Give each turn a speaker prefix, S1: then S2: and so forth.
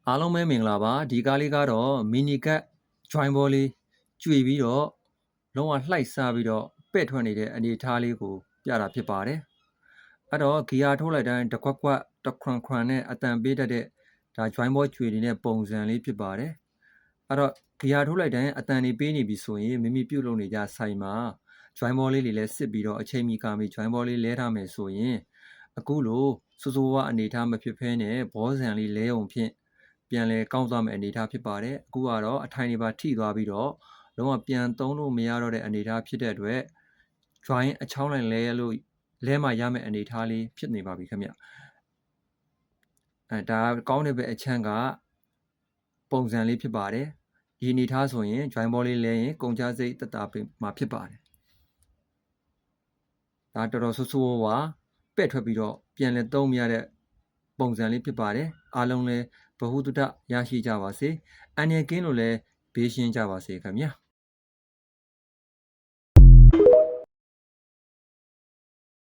S1: အားလုံးပဲမင်္ဂလာပါဒီကားလေးကတော့ mini cut join ball လေးကျွေပြီးတော့လုံးဝလှိုက်စားပြီးတော့ပဲ့ထွက်နေတဲ့အနေအထားလေးကိုပြတာဖြစ်ပါတယ်အဲ့တော့ဂီယာထိုးလိုက်တိုင်းတကွက်ကွက်တခွန်ခွန်နဲ့အတန်ပေးတတ်တဲ့ဒါ join ball ကျွေနေတဲ့ပုံစံလေးဖြစ်ပါတယ်အဲ့တော့ဂီယာထိုးလိုက်တိုင်းအတန်တွေပေးနေပြီဆိုရင်မိမိပြုတ်လုပ်နေကြဆိုင်မှာ join ball လေးတွေလည်းစစ်ပြီးတော့အချိန်မီကာမီ join ball လေးလဲထားမယ်ဆိုရင်အခုလိုစိုးစိုးဝါအနေထားမဖြစ်ဖဲနဲ့ဘောဆန်လေးလဲအောင်ဖြင့်ပြန်လဲကောင်းသွားမယ်အနေအထားဖြစ်ပါတယ်အခုကတော့အထိုင်တွေပါထိသွားပြီးတော့လုံးဝပြန်သုံးလို့မရတော့တဲ့အနေအထားဖြစ်တဲ့အတွက် join အချောင်းလိုက်လဲလို့လဲမှရမယ့်အနေအထားလေးဖြစ်နေပါပြီခင်ဗျဒါကောင်းတဲ့ဘက်အချမ်းကပုံစံလေးဖြစ်ပါတယ်ဒီအနေအထားဆိုရင် join ball လေးလဲရင်ကုန်ကြစိတ်တက်တာမှာဖြစ်ပါတယ်ဒါတော်တော်ဆိုးဆိုးဝါးပဲ့ထွက်ပြီးတော့ပြန်လဲသုံးမရတဲ့ပုံစံလေးဖြစ်ပါတယ်အားလုံးလည်းဘဟုတုတရရှိကြပါစေအန္တရာယ်ကင်းလို့လည်းဘေးရှင်းကြပါစေခင်ဗျာ